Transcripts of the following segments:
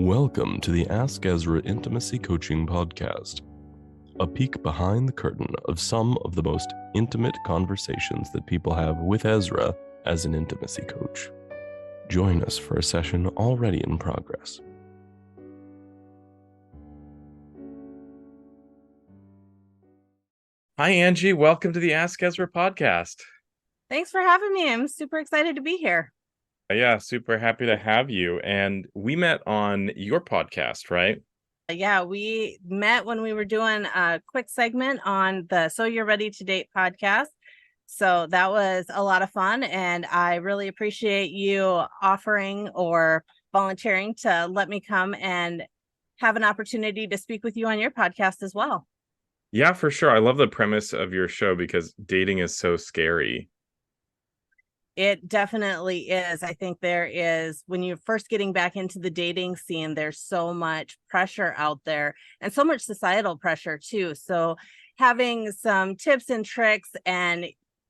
Welcome to the Ask Ezra Intimacy Coaching Podcast, a peek behind the curtain of some of the most intimate conversations that people have with Ezra as an intimacy coach. Join us for a session already in progress. Hi, Angie. Welcome to the Ask Ezra podcast. Thanks for having me. I'm super excited to be here. Yeah, super happy to have you. And we met on your podcast, right? Yeah, we met when we were doing a quick segment on the So You're Ready to Date podcast. So that was a lot of fun. And I really appreciate you offering or volunteering to let me come and have an opportunity to speak with you on your podcast as well. Yeah, for sure. I love the premise of your show because dating is so scary. It definitely is. I think there is, when you're first getting back into the dating scene, there's so much pressure out there and so much societal pressure too. So having some tips and tricks and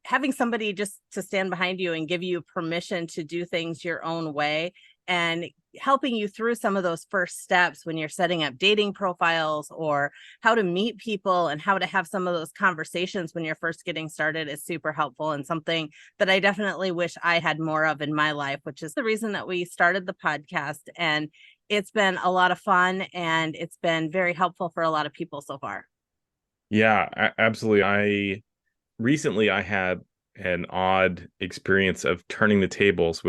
having somebody just to stand behind you and give you permission to do things your own way and helping you through some of those first steps when you're setting up dating profiles or how to meet people and how to have some of those conversations when you're first getting started is super helpful and something that I definitely wish I had more of in my life, which is the reason that we started the podcast. And it's been a lot of fun and it's been very helpful for a lot of people so far. Yeah, absolutely. Recently I had an odd experience of turning the tables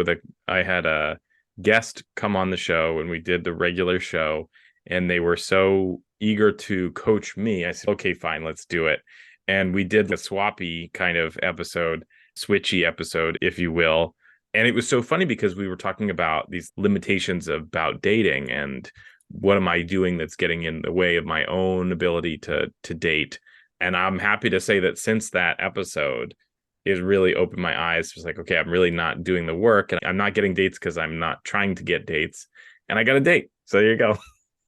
I had a guest come on the show and we did the regular show and they were so eager to coach me. I said, okay, fine, let's do it. And we did a swappy kind of episode, switchy episode, if you will. And it was so funny because we were talking about these limitations about dating and what am I doing that's getting in the way of my own ability to date. And I'm happy to say that since that episode, it really opened my eyes. It was like, okay, I'm really not doing the work and I'm not getting dates because I'm not trying to get dates. And I got a date. So there you go.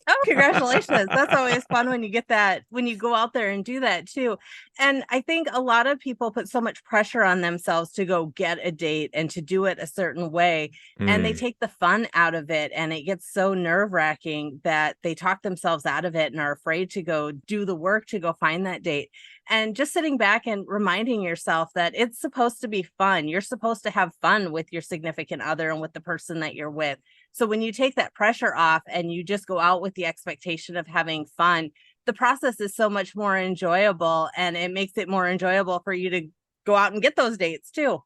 Oh, congratulations. That's always fun when you get that, when you go out there and do that too. And I think a lot of people put so much pressure on themselves to go get a date and to do it a certain way. And they take the fun out of it. And it gets so nerve-wracking that they talk themselves out of it and are afraid to go do the work to go find that date. And just sitting back and reminding yourself that it's supposed to be fun. You're supposed to have fun with your significant other and with the person that you're with. So when you take that pressure off and you just go out with the expectation of having fun, the process is so much more enjoyable and it makes it more enjoyable for you to go out and get those dates too.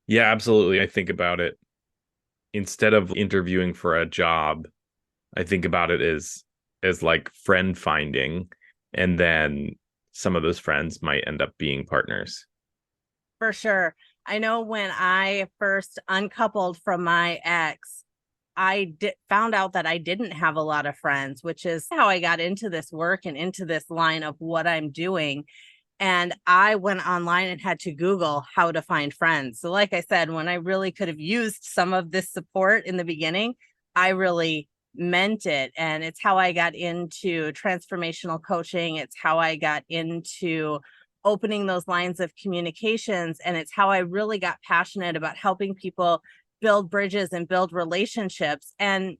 Yeah, absolutely. I think about it instead of interviewing for a job, I think about it as like friend finding. And then some of those friends might end up being partners. For sure. I know when I first uncoupled from my ex, found out that I didn't have a lot of friends, which is how I got into this work and into this line of what I'm doing. And I went online and had to Google how to find friends. So like I said, when I really could have used some of this support in the beginning, I really meant it. And it's how I got into transformational coaching. It's how I got into opening those lines of communications. And it's how I really got passionate about helping people build bridges and build relationships. And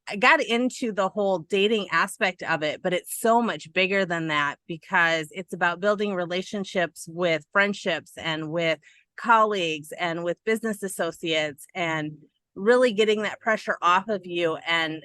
I got into the whole dating aspect of it, but it's so much bigger than that because it's about building relationships with friendships and with colleagues and with business associates and really getting that pressure off of you and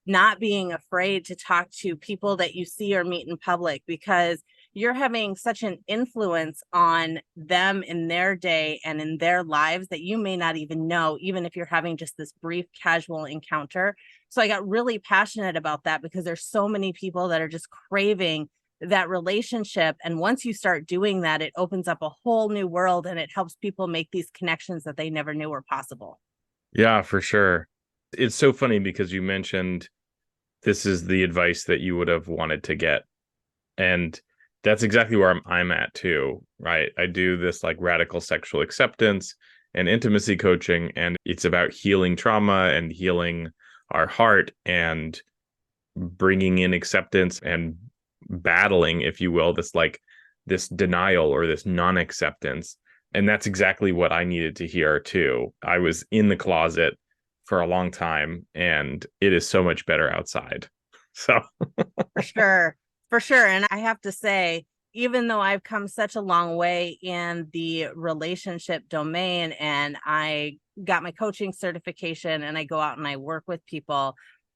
not being afraid to talk to people that you see or meet in public because you're having such an influence on them in their day and in their lives that you may not even know, even if you're having just this brief casual encounter. So I got really passionate about that because there's so many people that are just craving that relationship. And once you start doing that, it opens up a whole new world and it helps people make these connections that they never knew were possible. Yeah, for sure. It's so funny because you mentioned this is the advice that you would have wanted to get. And that's exactly where I'm at too, right? I do this like radical sexual acceptance and intimacy coaching, and it's about healing trauma and healing our heart and bringing in acceptance and battling, if you will, this denial or this non-acceptance. And that's exactly what I needed to hear too. I was in the closet for a long time, and it is so much better outside. So For sure. For sure. And I have to say, even though I've come such a long way in the relationship domain and I got my coaching certification and I go out and I work with people,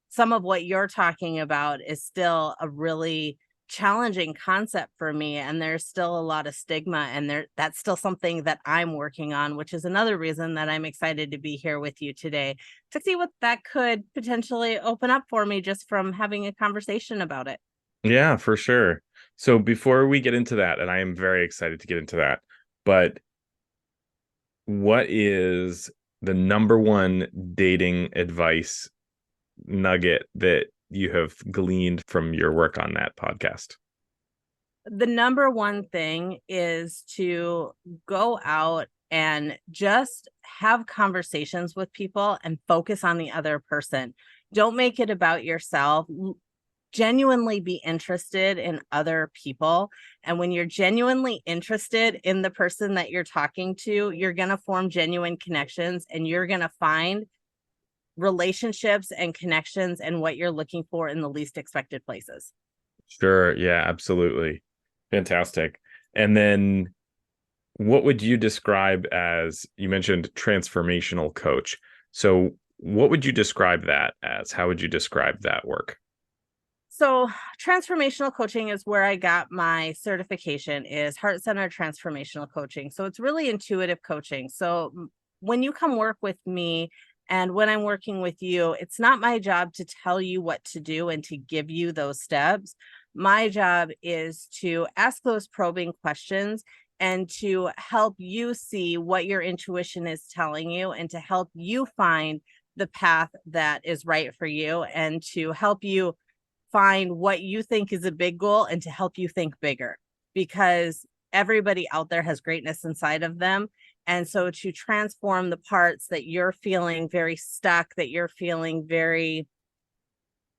some of what you're talking about is still a really challenging concept for me. And there's still a lot of stigma, and that's still something that I'm working on, which is another reason that I'm excited to be here with you today to see what that could potentially open up for me just from having a conversation about it. yeah, for sure. So before we get into that, and I am very excited to get into that, but what is the number one dating advice nugget that you have gleaned from your work on that podcast? The number one thing is to go out and just have conversations with people and focus on the other person. Don't make it about yourself. Genuinely be interested in other people. And when you're genuinely interested in the person that you're talking to, you're going to form genuine connections, and you're going to find relationships and connections and what you're looking for in the least expected places. Sure. Yeah, absolutely. Fantastic. And then what would you describe as, you mentioned transformational coach. So what would you describe that as? How would you describe that work? So transformational coaching is where I got my certification, is heart-centered transformational coaching. So it's really intuitive coaching. So when you come work with me and when I'm working with you, it's not my job to tell you what to do and to give you those steps. My job is to ask those probing questions and to help you see what your intuition is telling you, and to help you find the path that is right for you, and to help you find what you think is a big goal and to help you think bigger, because everybody out there has greatness inside of them. And so to transform the parts that you're feeling very stuck, that you're feeling very,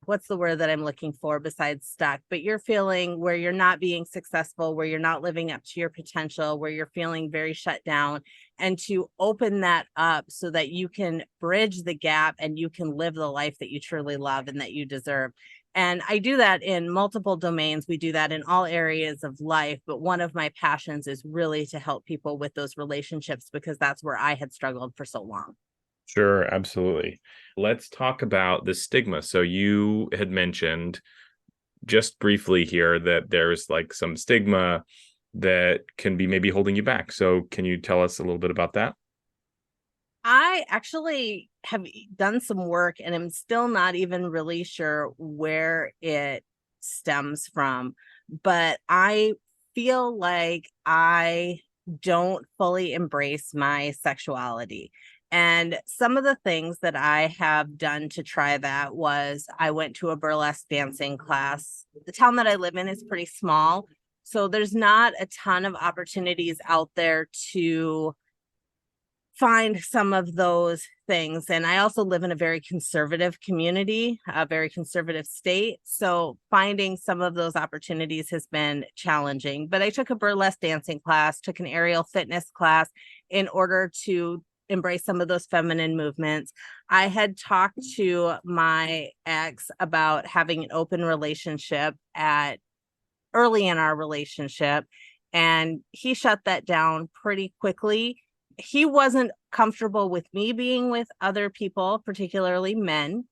what's the word that I'm looking for besides stuck, but you're feeling where you're not being successful, where you're not living up to your potential, where you're feeling very shut down, and to open that up so that you can bridge the gap and you can live the life that you truly love and that you deserve. And I do that in multiple domains. We do that in all areas of life. But one of my passions is really to help people with those relationships, because that's where I had struggled for so long. Sure, absolutely. Let's talk about the stigma. So you had mentioned just briefly here that there's like some stigma that can be maybe holding you back. So can you tell us a little bit about that? I actually have done some work and I'm still not even really sure where it stems from, but I feel like I don't fully embrace my sexuality. And some of the things that I have done to try that was I went to a burlesque dancing class. The town that I live in is pretty small, so there's not a ton of opportunities out there to find some of those things. And I also live in a very conservative community, a very conservative state. So finding some of those opportunities has been challenging. But I took a burlesque dancing class, took an aerial fitness class in order to embrace some of those feminine movements. I had talked to my ex about having an open relationship at early in our relationship, and he shut that down pretty quickly. He wasn't comfortable with me being with other people, particularly men.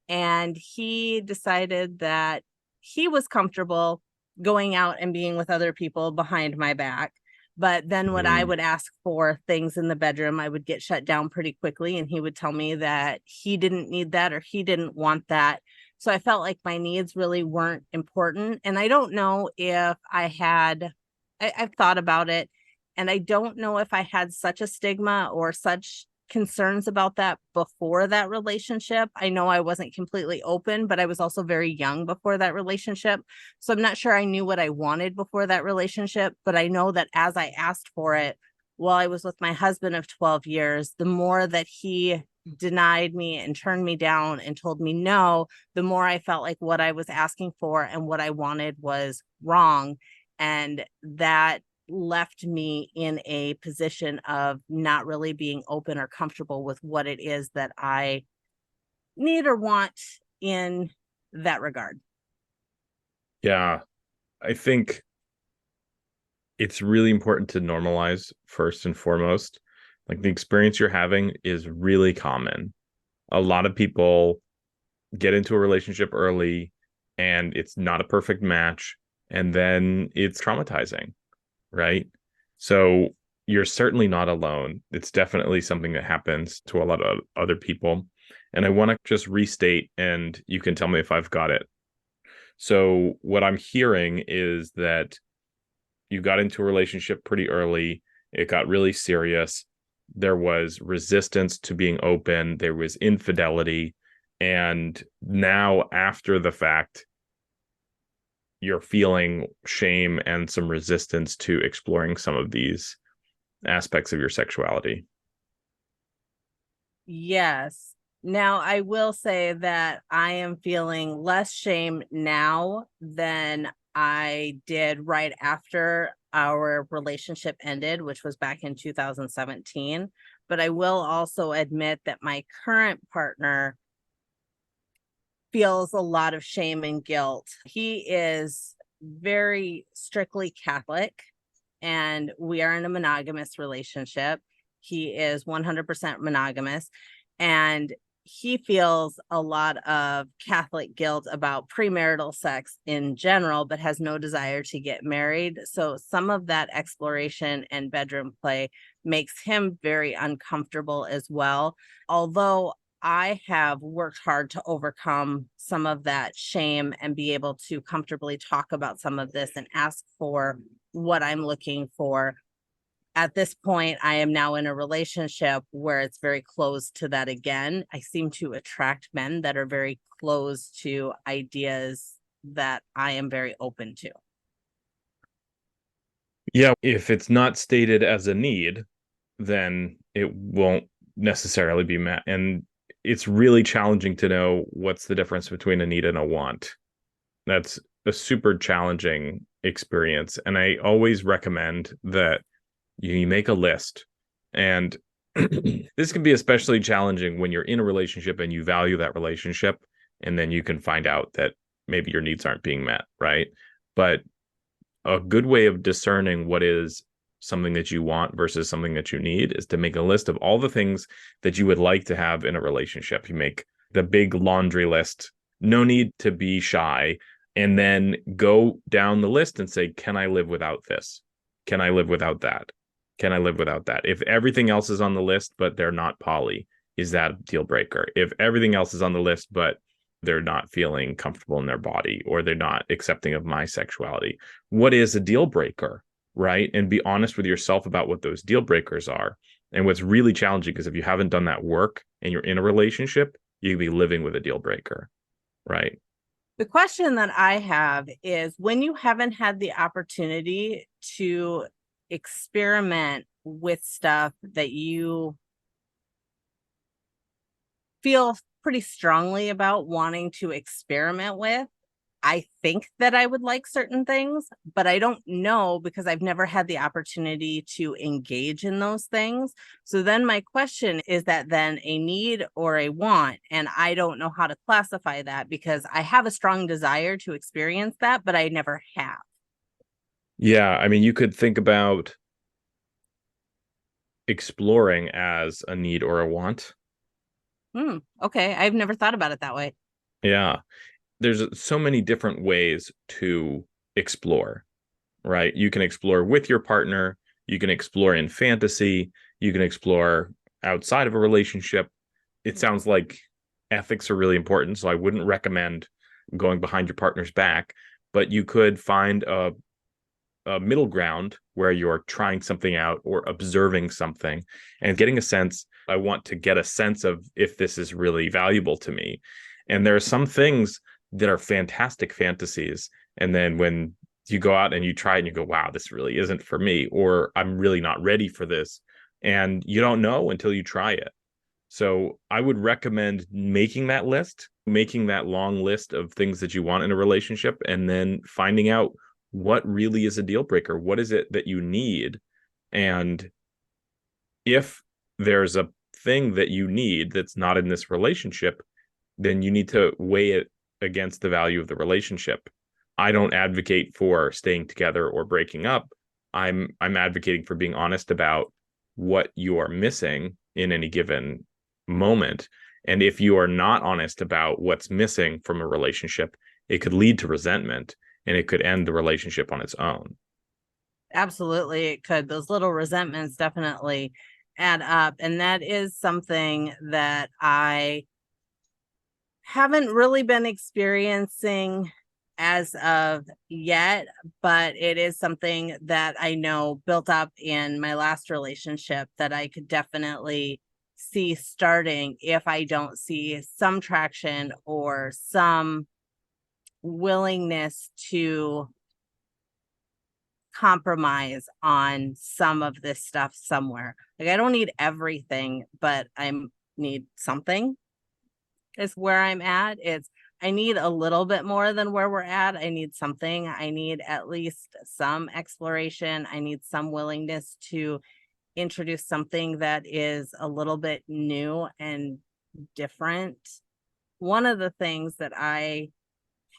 And he decided that he was comfortable going out and being with other people behind my back. But then when I would ask for things in the bedroom, I would get shut down pretty quickly. And he would tell me that he didn't need that or he didn't want that. So I felt like my needs really weren't important. And I don't know if I've thought about it, and I don't know if I had such a stigma or such concerns about that before that relationship. I know I wasn't completely open, but I was also very young before that relationship. So I'm not sure I knew what I wanted before that relationship, but I know that as I asked for it while I was with my husband of 12 years, the more that he denied me and turned me down and told me no, the more I felt like what I was asking for and what I wanted was wrong. And that left me in a position of not really being open or comfortable with what it is that I need or want in that regard? Yeah, I think it's really important to normalize first and foremost. Like, the experience you're having is really common. A lot of people get into a relationship early and it's not a perfect match, and then it's traumatizing, right? So you're certainly not alone. It's definitely something that happens to a lot of other people. And I want to just restate, and you can tell me if I've got it. So what I'm hearing is that you got into a relationship pretty early. It got really serious. There was resistance to being open. There was infidelity. And now, after the fact, you're feeling shame and some resistance to exploring some of these aspects of your sexuality. Yes. Now, I will say that I am feeling less shame now than I did right after our relationship ended, which was back in 2017. But I will also admit that my current partner feels a lot of shame and guilt. He is very strictly Catholic, and we are in a monogamous relationship. He is 100% monogamous, and he feels a lot of Catholic guilt about premarital sex in general, but has no desire to get married. So some of that exploration and bedroom play makes him very uncomfortable as well. Although I have worked hard to overcome some of that shame and be able to comfortably talk about some of this and ask for what I'm looking for. At this point, I am now in a relationship where it's very close to that again. I seem to attract men that are very close to ideas that I am very open to. Yeah, if it's not stated as a need, then it won't necessarily be met. And it's really challenging to know what's the difference between a need and a want. That's a super challenging experience. And I always recommend that you make a list. And this can be especially challenging when you're in a relationship and you value that relationship, and then you can find out that maybe your needs aren't being met, right? But a good way of discerning what is something that you want versus something that you need is to make a list of all the things that you would like to have in a relationship. You make the big laundry list, no need to be shy, and then go down the list and say, can I live without this? Can I live without that? Can I live without that? If everything else is on the list, but they're not poly, is that a deal breaker? If everything else is on the list, but they're not feeling comfortable in their body, or they're not accepting of my sexuality, what is a deal breaker, right? And be honest with yourself about what those deal breakers are. And what's really challenging is if you haven't done that work and you're in a relationship, you could be living with a deal breaker, right? The question that I have is, when you haven't had the opportunity to experiment with stuff that you feel pretty strongly about wanting to experiment with, I think that I would like certain things, but I don't know because I've never had the opportunity to engage in those things. So then my question is, that then a need or a want? And I don't know how to classify that because I have a strong desire to experience that, but I never have. Yeah, I mean, you could think about exploring as a need or a want. Okay, I've never thought about it that way. Yeah. There's so many different ways to explore, right? You can explore with your partner, you can explore in fantasy, you can explore outside of a relationship. It sounds like ethics are really important, so I wouldn't recommend going behind your partner's back, but you could find a middle ground where you're trying something out or observing something and getting a sense. I want to get a sense of if this is really valuable to me. And there are some things that are fantastic fantasies, and then when you go out and you try it and you go, wow, this really isn't for me, or I'm really not ready for this, and you don't know until you try it. So I would recommend making that list, making that long list of things that you want in a relationship, and then finding out what really is a deal breaker. What is it that you need? And if there's a thing that you need that's not in this relationship, then you need to weigh it against the value of the relationship. I don't advocate for staying together or breaking up. I'm advocating for being honest about what you are missing in any given moment. And if you are not honest about what's missing from a relationship, it could lead to resentment and it could end the relationship on its own. Absolutely, it could. Those little resentments definitely add up. And that is something that I haven't really been experiencing as of yet, but it is something that I know built up in my last relationship that I could definitely see starting if I don't see some traction or some willingness to compromise on some of this stuff somewhere. Like, I don't need everything, but I need something is where I'm at. I need a little bit more than where we're at. I need something. I need at least some exploration. I need some willingness to introduce something that is a little bit new and different. One of the things that I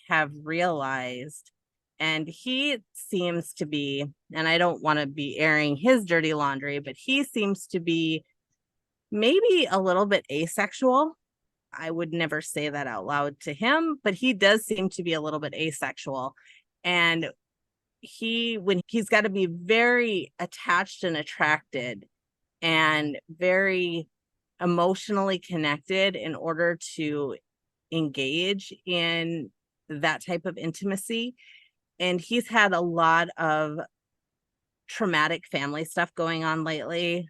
have realized, and he seems to be, and I don't want to be airing his dirty laundry, but he seems to be maybe a little bit asexual. I would never say that out loud to him, but he does seem to be a little bit asexual. And when he's got to be very attached and attracted and very emotionally connected in order to engage in that type of intimacy. And he's had a lot of traumatic family stuff going on lately.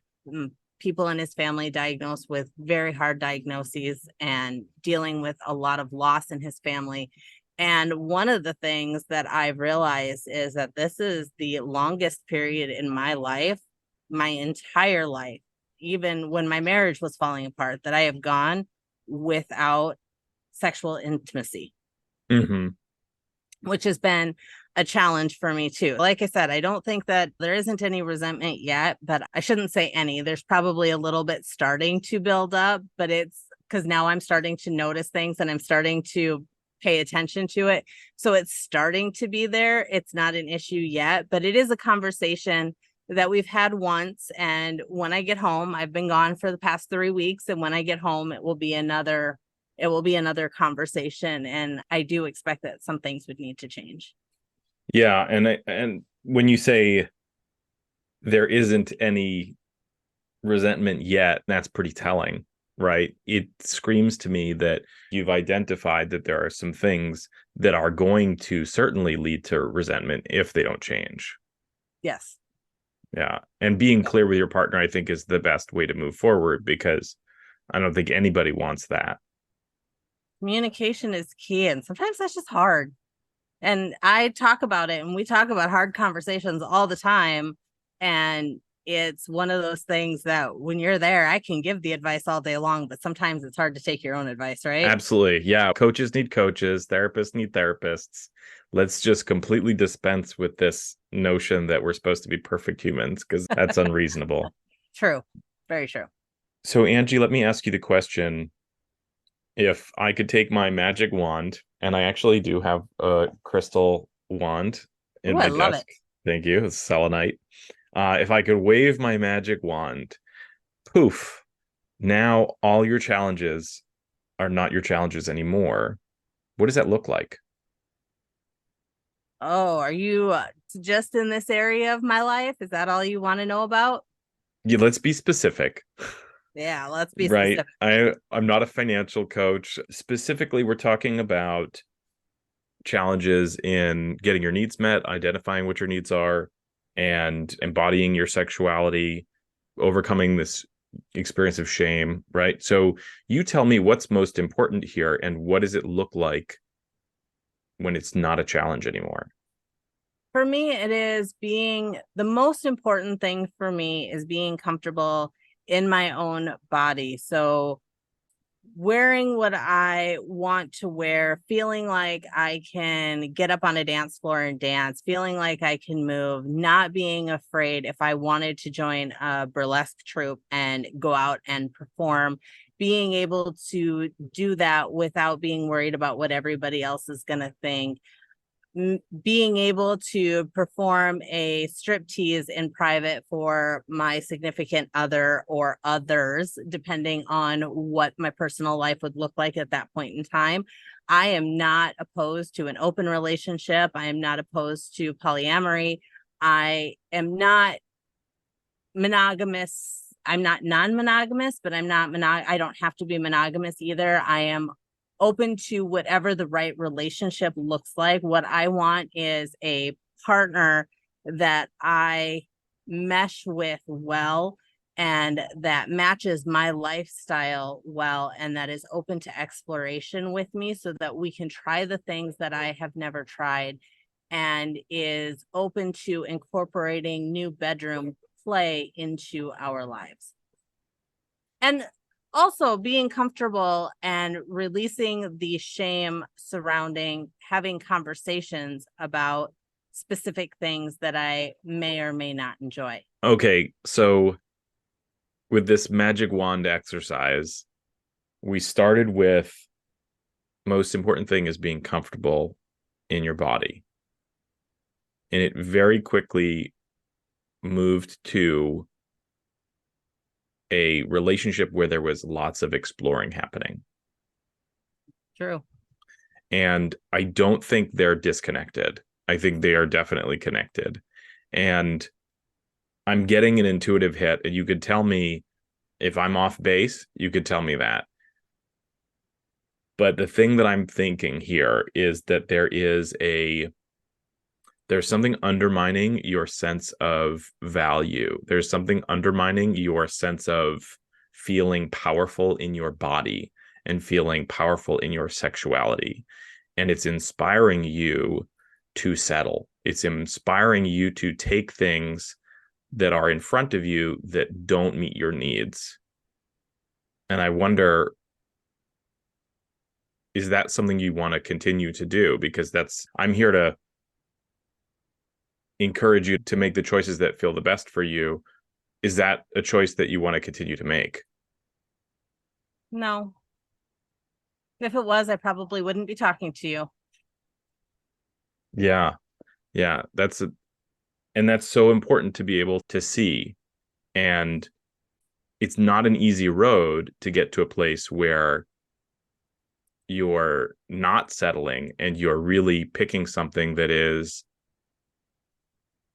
People in his family diagnosed with very hard diagnoses and dealing with a lot of loss in his family. And one of the things that I've realized is that this is the longest period in my life, my entire life, even when my marriage was falling apart, that I have gone without sexual intimacy, which has been a challenge for me too. Like I said, I don't think that there isn't any resentment yet, but I shouldn't say any. There's probably a little bit starting to build up, but it's because now I'm starting to notice things and I'm starting to pay attention to it. So it's starting to be there. It's not an issue yet, but it is a conversation that we've had once. And when I get home, I've been gone for the past 3 weeks. And when I get home, it will be another conversation. And I do expect that some things would need to change. Yeah. And when you say there isn't any resentment yet, that's pretty telling, right? It screams to me that you've identified that there are some things that are going to certainly lead to resentment if they don't change. Yes. Yeah. And being clear with your partner, I think, is the best way to move forward, because I don't think anybody wants that. Communication is key. And sometimes that's just hard. And I talk about it, and we talk about hard conversations all the time. And it's one of those things that when you're there, I can give the advice all day long, but sometimes it's hard to take your own advice, right? Absolutely. Yeah. Coaches need coaches. Therapists need therapists. Let's just completely dispense with this notion that we're supposed to be perfect humans, because that's unreasonable. True. Very true. So, Angie, let me ask you the question. If I could take my magic wand, and I actually do have a crystal wand in my I love desk. it. Thank you. It's selenite. If I could wave my magic wand, poof, now all your challenges are not your challenges anymore. What does that look like? Oh, are you just in this area of my life? Is that all you want to know about? Yeah, let's be specific. Yeah, let's be Right. specific. I'm not a financial coach. Specifically, we're talking about challenges in getting your needs met, identifying what your needs are, and embodying your sexuality, overcoming this experience of shame, right? So you tell me what's most important here, and what does it look like when it's not a challenge anymore? For me, the most important thing for me is being comfortable in my own body. So wearing what I want to wear, feeling like I can get up on a dance floor and dance, feeling like I can move, not being afraid if I wanted to join a burlesque troupe and go out and perform, being able to do that without being worried about what everybody else is going to think. Being able to perform a striptease in private for my significant other or others, depending on what my personal life would look like at that point in time. I am not opposed to an open relationship. I am not opposed to polyamory. I am not monogamous. I'm not non-monogamous, but I'm not I don't have to be monogamous either. I am open to whatever the right relationship looks like. What I want is a partner that I mesh with well and that matches my lifestyle well and that is open to exploration with me so that we can try the things that I have never tried and is open to incorporating new bedroom play into our lives. And also being comfortable and releasing the shame surrounding having conversations about specific things that I may or may not enjoy. Okay, so with this magic wand exercise, we started with most important thing is being comfortable in your body. And it very quickly moved to a relationship where there was lots of exploring happening. True. And I don't think they're disconnected. I think they are definitely connected. And I'm getting an intuitive hit, and you could tell me if I'm off base, you could tell me that. But the thing that I'm thinking here is that there's something undermining your sense of value. There's something undermining your sense of feeling powerful in your body and feeling powerful in your sexuality. And it's inspiring you to settle. It's inspiring you to take things that are in front of you that don't meet your needs. And I wonder, is that something you want to continue to do? Because I'm here to encourage you to make the choices that feel the best for you. Is that a choice that you want to continue to make? No. If it was, I probably wouldn't be talking to you. Yeah. And that's so important to be able to see. And it's not an easy road to get to a place where you're not settling and you're really picking something that is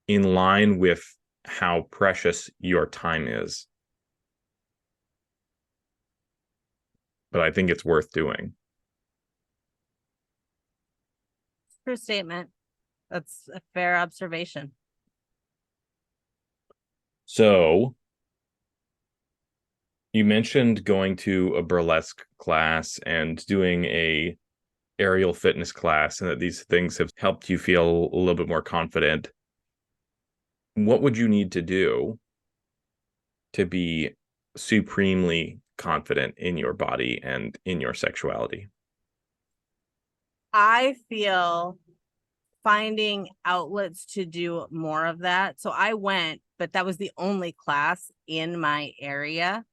in line with how precious your time is. But I think it's worth doing. True statement. That's a fair observation. So you mentioned going to a burlesque class and doing a aerial fitness class, and that these things have helped you feel a little bit more confident. What would you need to do to be supremely confident in your body and in your sexuality? I feel finding outlets to do more of that. So I went, but that was the only class in my area.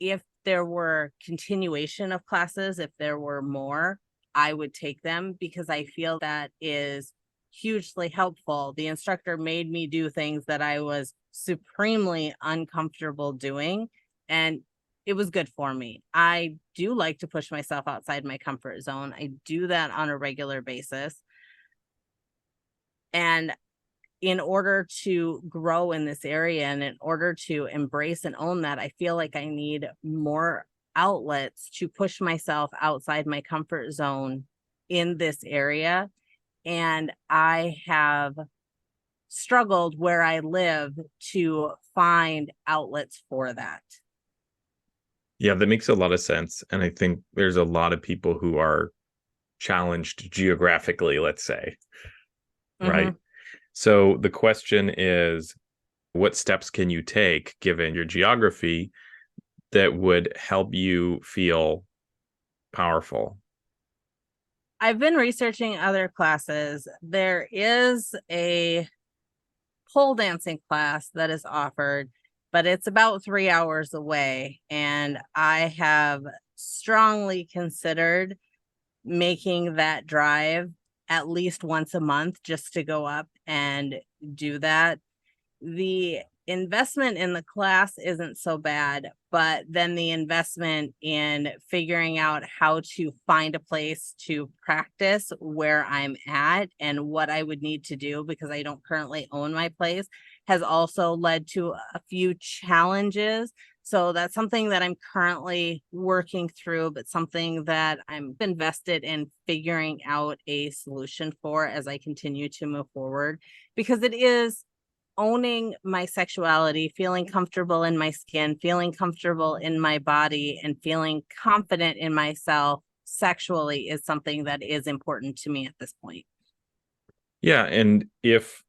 If there were continuation of classes, if there were more, I would take them because I feel that is hugely helpful. The instructor made me do things that I was supremely uncomfortable doing, and it was good for me. I do like to push myself outside my comfort zone. I do that on a regular basis. And in order to grow in this area and in order to embrace and own that, I feel like I need more outlets to push myself outside my comfort zone in this area. And I have struggled where I live to find outlets for that. Yeah, that makes a lot of sense. And I think there's a lot of people who are challenged geographically, let's say, right? So the question is, what steps can you take given your geography that would help you feel powerful. I've been researching other classes. There is a pole dancing class that is offered, but it's about 3 hours away. And I have strongly considered making that drive at least once a month just to go up and do that. The investment in the class isn't so bad, but then the investment in figuring out how to find a place to practice where I'm at and what I would need to do, because I don't currently own my place, has also led to a few challenges. So that's something that I'm currently working through, but something that I'm invested in figuring out a solution for as I continue to move forward, because it is owning my sexuality, feeling comfortable in my skin, feeling comfortable in my body, and feeling confident in myself sexually is something that is important to me at this point. Yeah. And if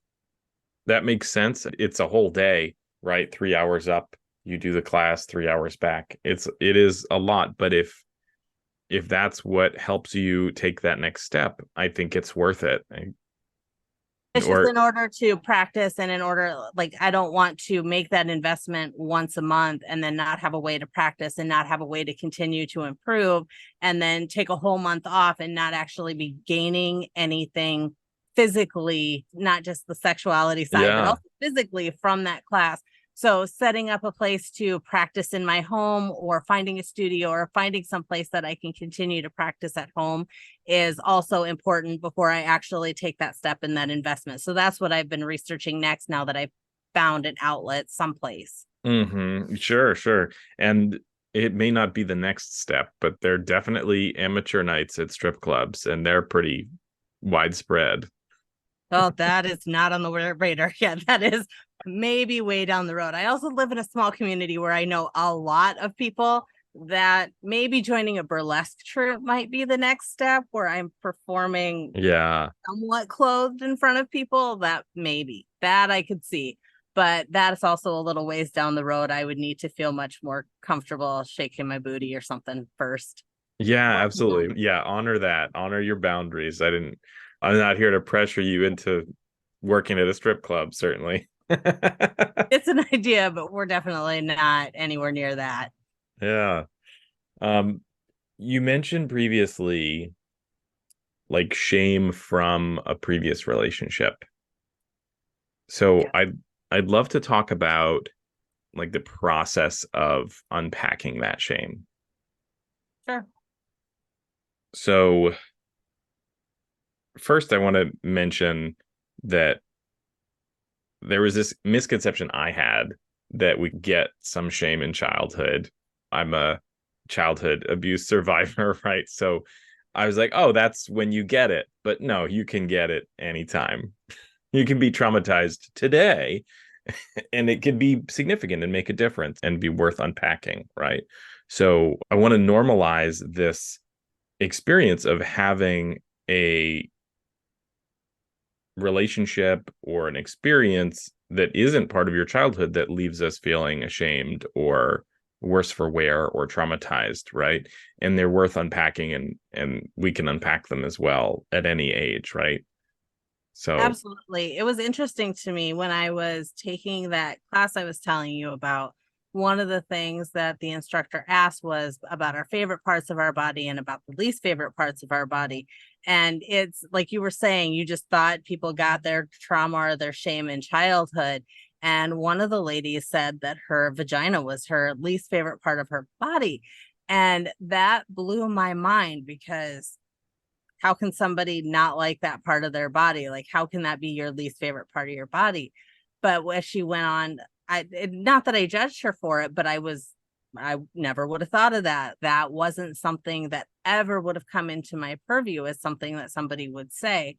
that makes sense, it's a whole day, right? 3 hours up, you do the class, 3 hours back. It is a lot, but if that's what helps you take that next step, I think it's worth it. It's just in order to practice, and in order, like, I don't want to make that investment once a month and then not have a way to practice and not have a way to continue to improve, and then take a whole month off and not actually be gaining anything physically, not just the sexuality side, but also physically from that class. So setting up a place to practice in my home, or finding a studio, or finding some place that I can continue to practice at home is also important before I actually take that step in that investment. So that's what I've been researching next, now that I've found an outlet someplace. Sure. And it may not be the next step, but they're definitely amateur nights at strip clubs, and they're pretty widespread. Oh, that is not on the radar yet. That is maybe way down the road. I also live in a small community where I know a lot of people that maybe joining a burlesque troupe might be the next step, where I'm performing somewhat clothed in front of people. That maybe that I could see, but that's also a little ways down the road. I would need to feel much more comfortable shaking my booty or something first. Yeah, absolutely. Yeah, honor that. Honor your boundaries. I'm not here to pressure you into working at a strip club, certainly. It's an idea, but we're definitely not anywhere near that. Yeah. You mentioned previously, like, shame from a previous relationship. So I'd love to talk about, like, the process of unpacking that shame. Sure. So first, I want to mention that there was this misconception I had that we get some shame in childhood. I'm a childhood abuse survivor, right? So I was like, oh, that's when you get it. But no, you can get it anytime. You can be traumatized today, and it could be significant and make a difference and be worth unpacking, right? So I want to normalize this experience of having a relationship or an experience that isn't part of your childhood that leaves us feeling ashamed or worse for wear or traumatized, right? And they're worth unpacking, and we can unpack them as well at any age, right? So Absolutely. It was interesting to me when I was taking that class I was telling you about. One of the things that the instructor asked was about our favorite parts of our body and about the least favorite parts of our body. And it's like you were saying, you just thought people got their trauma or their shame in childhood. And one of the ladies said that her vagina was her least favorite part of her body. And that blew my mind, because how can somebody not like that part of their body? Like, how can that be your least favorite part of your body? But as she went on, not that I judged her for it, but I never would have thought of that. That wasn't something that ever would have come into my purview as something that somebody would say.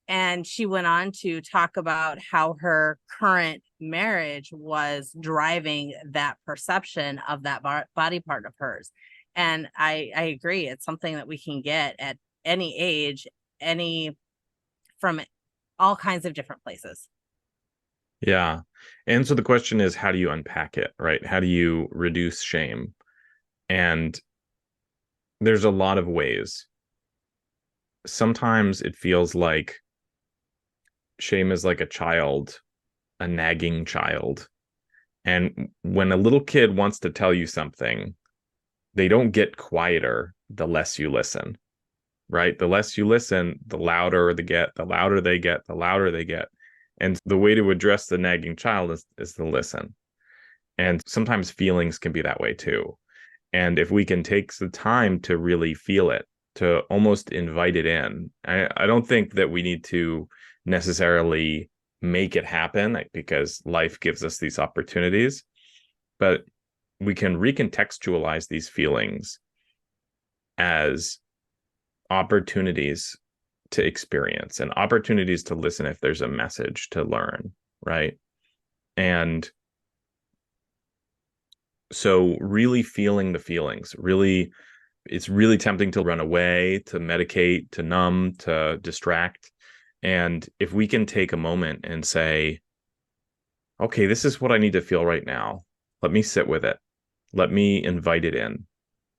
And she went on to talk about how her current marriage was driving that perception of that body part of hers. And I agree. It's something that we can get at any age, from all kinds of different places. yeah. And so the question is, how do you unpack it, right? How do you reduce shame? And There's a lot of ways. Sometimes it feels like shame is like a child, a nagging child. And when a little kid wants to tell you something, they don't get quieter the less you listen, right? The less you listen, the louder they get, the louder they get, the louder they get. And the way to address the nagging child is to listen. And sometimes feelings can be that way too. And if we can take the time to really feel it, to almost invite it in, I don't think that we need to necessarily make it happen because life gives us these opportunities, but we can recontextualize these feelings as opportunities to experience and opportunities to listen if there's a message to learn, right? And so really feeling the feelings, really, it's really tempting to run away, to medicate, to numb, to distract. And if we can take a moment and say, okay, this is what I need to feel right now. Let me sit with it. Let me invite it in.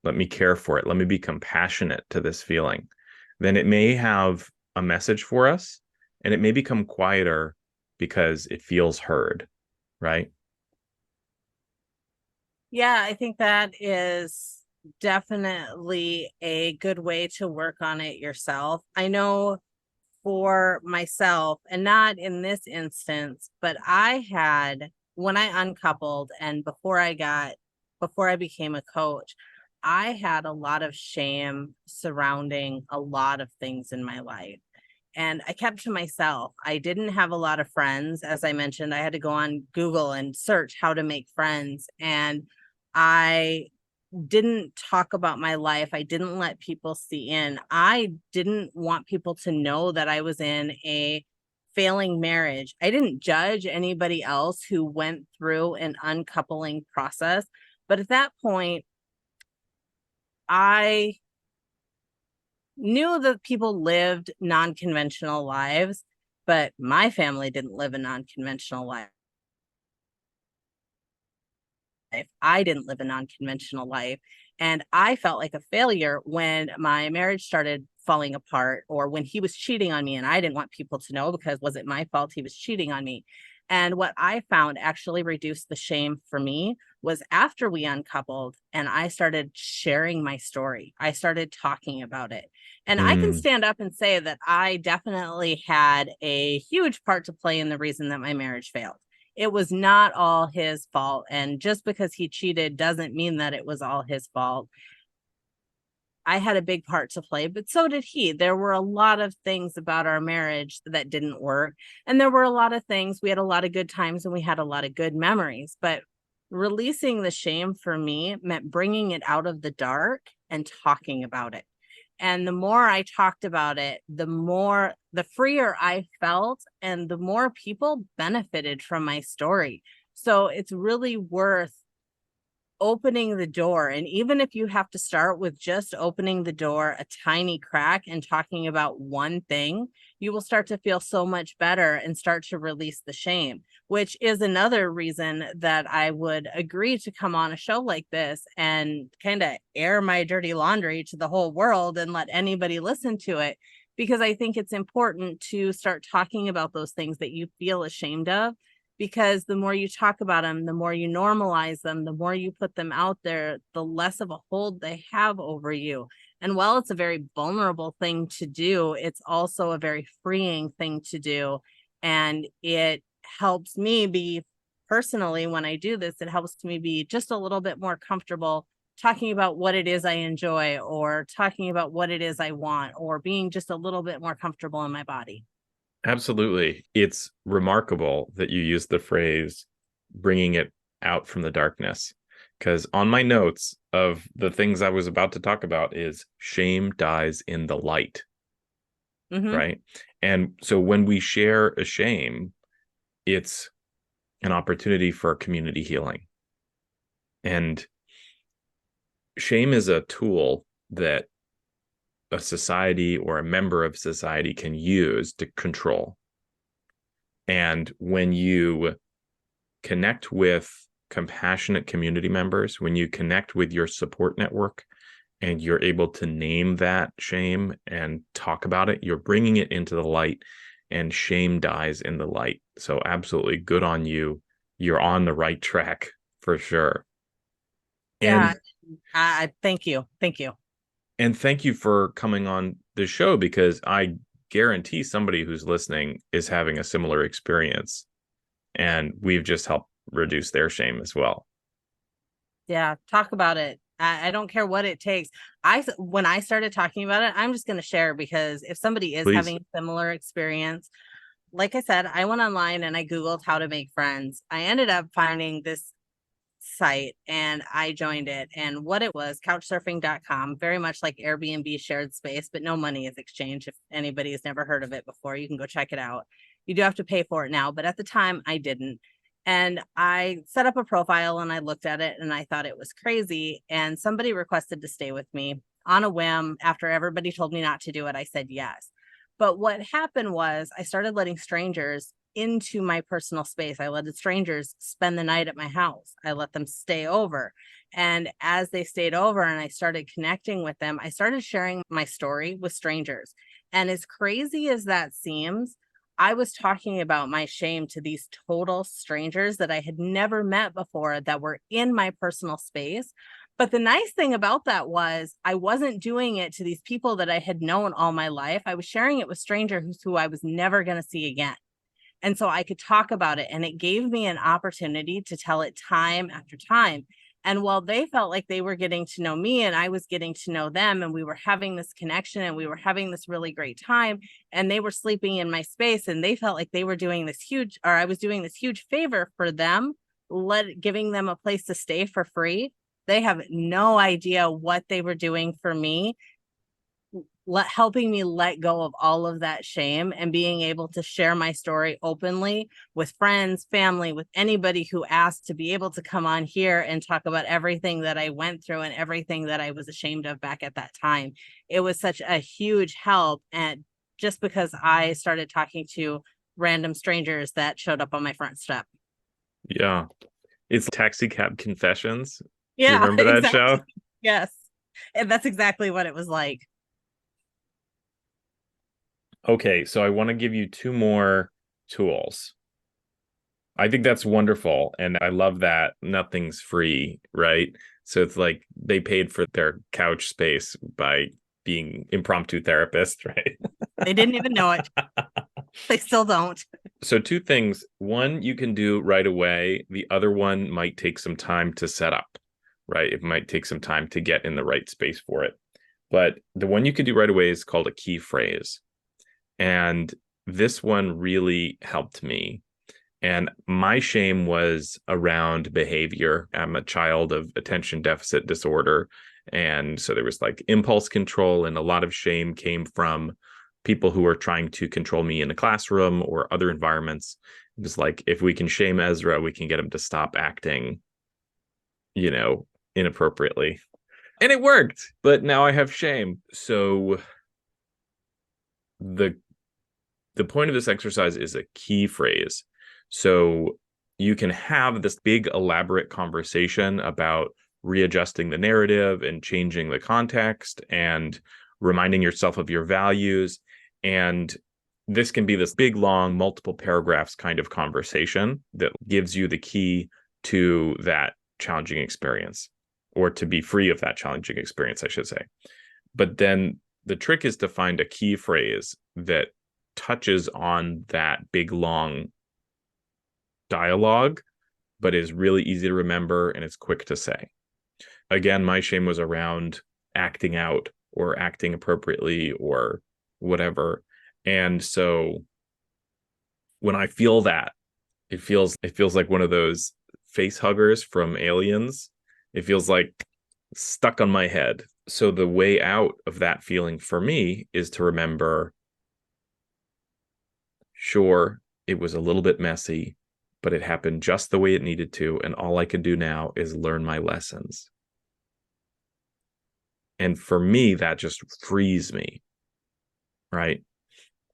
Let me care for it. Let me be compassionate to this feeling. Then it may have a message for us, and it may become quieter because it feels heard, right? Yeah, I think that is definitely a good way to work on it yourself. I know for myself, and not in this instance, but I had, when I uncoupled and before I became a coach, I had a lot of shame surrounding a lot of things in my life. And I kept to myself. I didn't have a lot of friends. As I mentioned, I had to go on Google and search how to make friends. And I didn't talk about my life. I didn't let people see in. I didn't want people to know that I was in a failing marriage. I didn't judge anybody else who went through an uncoupling process. But at that point, I knew that people lived non-conventional lives, but my family didn't live a non-conventional life. I didn't live a non-conventional life. And I felt like a failure when my marriage started falling apart or when he was cheating on me. And I didn't want people to know because was it my fault he was cheating on me? And what I found actually reduced the shame for me was after we uncoupled and I started sharing my story, I started talking about it. And I can Mm, stand up and say that I definitely had a huge part to play in the reason that my marriage failed. It was not all his fault. And just because he cheated doesn't mean that it was all his fault. I had a big part to play, but so did he. There were a lot of things about our marriage that didn't work. And there were a lot of things. We had a lot of good times and we had a lot of good memories. But releasing the shame for me meant bringing it out of the dark and talking about it. And the more I talked about it, the freer I felt, and the more people benefited from my story. So it's really worth opening the door. And even if you have to start with just opening the door a tiny crack and talking about one thing, you will start to feel so much better and start to release the shame, which is another reason that I would agree to come on a show like this and kind of air my dirty laundry to the whole world and let anybody listen to it. Because I think it's important to start talking about those things that you feel ashamed of, because the more you talk about them, the more you normalize them, the more you put them out there, the less of a hold they have over you. And while it's a very vulnerable thing to do, it's also a very freeing thing to do. And it helps me be personally, when I do this, it helps me be just a little bit more comfortable talking about what it is I enjoy or talking about what it is I want or being just a little bit more comfortable in my body. absolutely. It's remarkable that you use the phrase bringing it out from the darkness. Because on my notes of the things I was about to talk about is shame dies in the light, Mm-hmm. right? And so when we share a shame, it's an opportunity for community healing. And shame is a tool that a society or a member of society can use to control. And when you connect with compassionate community members, when you connect with your support network and you're able to name that shame and talk about it, you're bringing it into the light, and shame dies in the light. So absolutely good on you. You're on the right track for sure. Yeah. And Thank you. Thank you. and thank you for coming on the show, because I guarantee somebody who's listening is having a similar experience, and we've just helped reduce their shame as well. Yeah. Talk about it. I don't care what it takes. When I started talking about it, I'm just going to share, because if somebody is Please. having a similar experience, like I said, I went online and I Googled how to make friends. I ended up finding this site and I joined it. And what it was, couchsurfing.com, very much like Airbnb shared space, but no money is exchanged. If anybody has never heard of it before, you can go check it out. You do have to pay for it now, but at the time I didn't. And I set up a profile and I looked at it and I thought it was crazy. And somebody requested to stay with me on a whim. After everybody told me not to do it, I said yes. But what happened was I started letting strangers into my personal space. I let strangers spend the night at my house. I let them stay over. And as they stayed over and I started connecting with them, I started sharing my story with strangers. And as crazy as that seems, I was talking about my shame to these total strangers that I had never met before, that were in my personal space. But the nice thing about that was I wasn't doing it to these people that I had known all my life. I was sharing it with strangers who I was never going to see again. And so I could talk about it, and it gave me an opportunity to tell it time after time. And while they felt like they were getting to know me and I was getting to know them, and we were having this connection and we were having this really great time, and they were sleeping in my space, and they felt like they were doing this huge, or I was doing this huge favor for them, giving them a place to stay for free. They have no idea what they were doing for me, helping me let go of all of that shame and being able to share my story openly with friends, family, with anybody who asked to be able to come on here and talk about everything that I went through and everything that I was ashamed of back at that time. It was such a huge help. And just because I started talking to random strangers that showed up on my front step. Yeah. It's Taxi Cab Confessions. Yeah, do you remember that exactly. show? Yes. And that's exactly what it was like. Okay, so I want to give you two more tools. I think that's wonderful. And I love that nothing's free, right? So it's like they paid for their couch space by being impromptu therapists, right? They didn't even know it. They still don't. So two things. One you can do right away. The other one might take some time to set up, right? It might take some time to get in the right space for it. But the one you can do right away is called a key phrase. And this one really helped me. And my shame was around behavior. I'm a child of attention deficit disorder. And so there was like impulse control, and a lot of shame came from people who are trying to control me in a classroom or other environments. It was like, if we can shame Ezra, we can get him to stop acting, inappropriately. And it worked, but now I have shame. So the point of this exercise is a key phrase. So you can have this big elaborate conversation about readjusting the narrative and changing the context and reminding yourself of your values. And this can be this big, long, multiple paragraphs kind of conversation that gives you the key to that challenging experience, or to be free of that challenging experience, I should say. But then the trick is to find a key phrase that touches on that big, long dialogue, but is really easy to remember and it's quick to say. Again, my shame was around acting out or acting appropriately or whatever. And so when I feel that, it feels like one of those face huggers from Aliens. It feels like stuck on my head. So the way out of that feeling for me is to remember, sure, it was a little bit messy, but it happened just the way it needed to. And all I can do now is learn my lessons. And for me, that just frees me, right?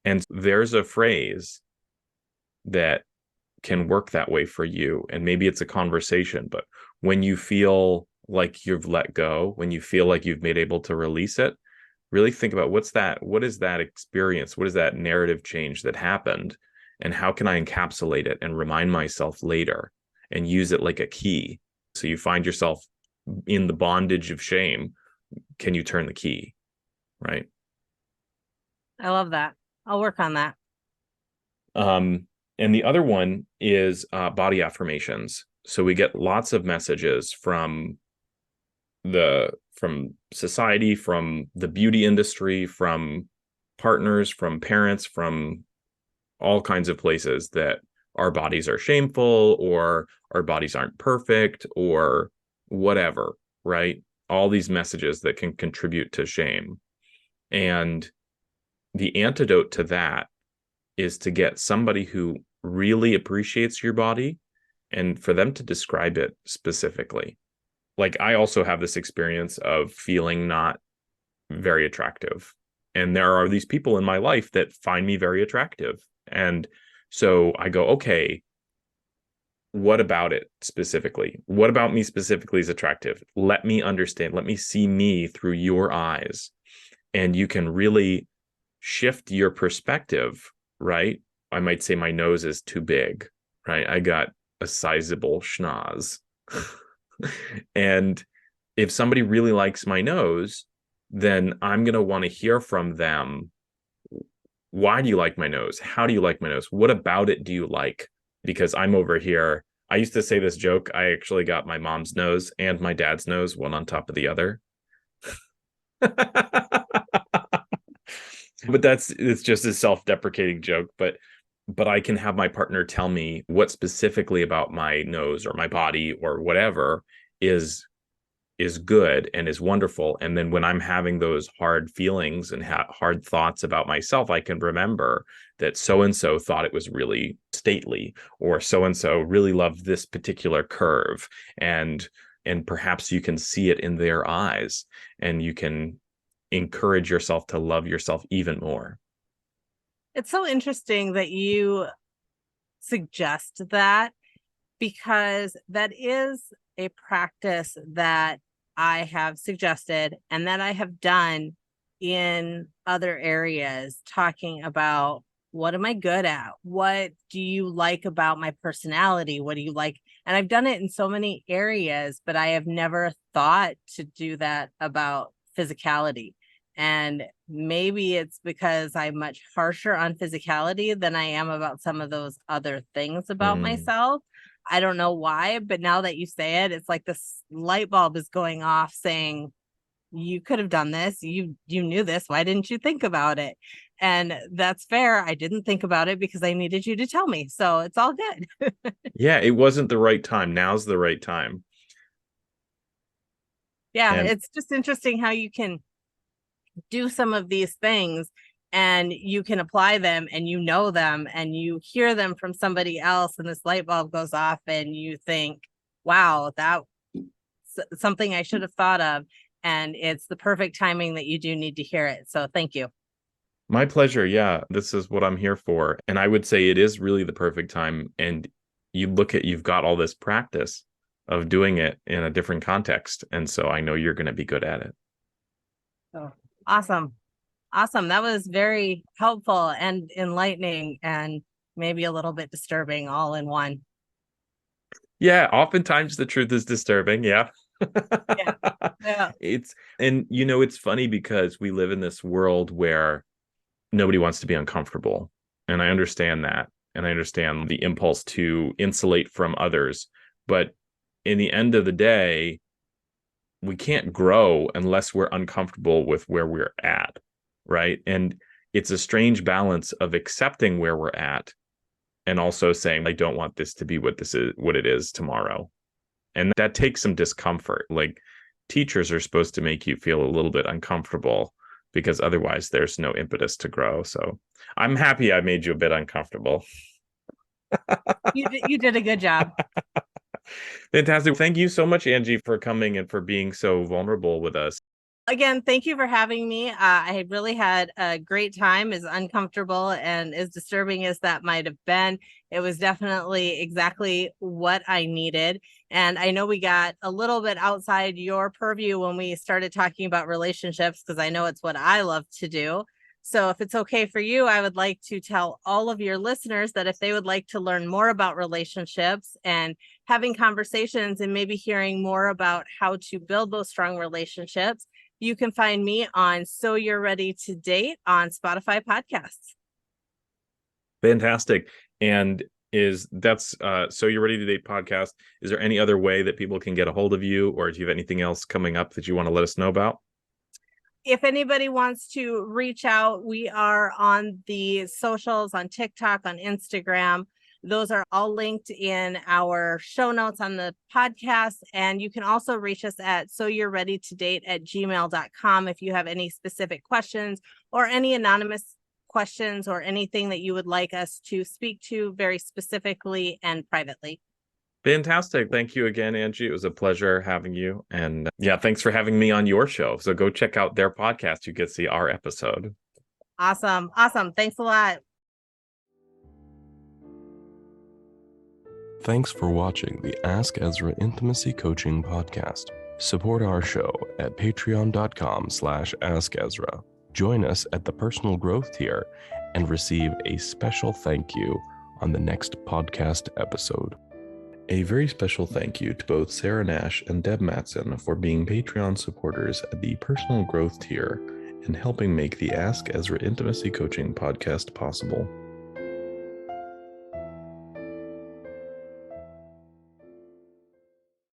And there's a phrase that can work that way for you. And maybe it's a conversation, but when you feel like you've let go, when you feel like you've been able to release it, really think about what is that experience? What is that narrative change that happened? And how can I encapsulate it and remind myself later and use it like a key? So you find yourself in the bondage of shame. Can you turn the key? Right. I love that. I'll work on that. And the other one is body affirmations. So we get lots of messages from society, from the beauty industry, from partners, from parents, from all kinds of places that our bodies are shameful or our bodies aren't perfect or whatever, right? All these messages that can contribute to shame. And the antidote to that is to get somebody who really appreciates your body and for them to describe it specifically. Like, I also have this experience of feeling not very attractive. And there are these people in my life that find me very attractive. And so I go, okay, what about it specifically? What about me specifically is attractive? Let me understand. Let me see me through your eyes. And you can really shift your perspective, right? I might say my nose is too big, right? I got a sizable schnoz. And if somebody really likes my nose, then I'm going to want to hear from them. Why do you like my nose? How do you like my nose? What about it do you like? Because I'm over here. I used to say this joke. I actually got my mom's nose and my dad's nose, one on top of the other. But it's just a self-deprecating joke. But I can have my partner tell me what specifically about my nose or my body or whatever is good and is wonderful. And then when I'm having those hard feelings and hard thoughts about myself, I can remember that so-and-so thought it was really stately, or so-and-so really loved this particular curve. And perhaps you can see it in their eyes and you can encourage yourself to love yourself even more. It's so interesting that you suggest that, because that is a practice that I have suggested and that I have done in other areas, talking about what am I good at? What do you like about my personality? What do you like? And I've done it in so many areas, but I have never thought to do that about physicality. And maybe it's because I'm much harsher on physicality than I am about some of those other things about myself. I don't know why, but now that you say it, it's like this light bulb is going off saying, you could have done this. You knew this. Why didn't you think about it? And that's fair. I didn't think about it because I needed you to tell me. So it's all good. Yeah, it wasn't the right time. Now's the right time. Yeah, and it's just interesting how you can do some of these things and you can apply them and you know them and you hear them from somebody else and this light bulb goes off and you think, wow, that's something I should have thought of. And it's the perfect timing that you do need to hear it. So thank you. My pleasure. Yeah, this is what I'm here for. And I would say it is really the perfect time. And you've got all this practice of doing it in a different context. And so I know you're going to be good at it. Oh, awesome. Awesome. That was very helpful and enlightening and maybe a little bit disturbing all in one. Yeah, oftentimes the truth is disturbing. Yeah. Yeah. It's funny because we live in this world where nobody wants to be uncomfortable. And I understand that. And I understand the impulse to insulate from others. But in the end of the day, we can't grow unless we're uncomfortable with where we're at. Right. And it's a strange balance of accepting where we're at and also saying, I don't want this to be what it is tomorrow. And that takes some discomfort. Like, teachers are supposed to make you feel a little bit uncomfortable because otherwise there's no impetus to grow. So I'm happy I made you a bit uncomfortable. You did a good job. Fantastic. Thank you so much, Angie, for coming and for being so vulnerable with us. Again, thank you for having me. I really had a great time, as uncomfortable and as disturbing as that might have been. It was definitely exactly what I needed. And I know we got a little bit outside your purview when we started talking about relationships, because I know it's what I love to do. So if it's okay for you, I would like to tell all of your listeners that if they would like to learn more about relationships and having conversations and maybe hearing more about how to build those strong relationships, you can find me on So You're Ready to Date on Spotify podcasts. Fantastic. And that's So You're Ready to Date podcast. Is there any other way that people can get a hold of you, or do you have anything else coming up that you want to let us know about? If anybody wants to reach out, we are on the socials, on TikTok, on Instagram. Those are all linked in our show notes on the podcast. And you can also reach us at soyou'readytodate@gmail.com if you have any specific questions or any anonymous questions or anything that you would like us to speak to very specifically and privately. Fantastic. Thank you again, Angie. It was a pleasure having you. And yeah, thanks for having me on your show. So go check out their podcast. You get to see our episode. Awesome. Thanks a lot. Thanks for watching the Ask Ezra Intimacy Coaching Podcast. Support our show at patreon.com/AskEzra. Join us at the personal growth tier and receive a special thank you on the next podcast episode. A very special thank you to both Sarah Nash and Deb Matson for being Patreon supporters at the personal growth tier and helping make the Ask Ezra Intimacy Coaching Podcast possible.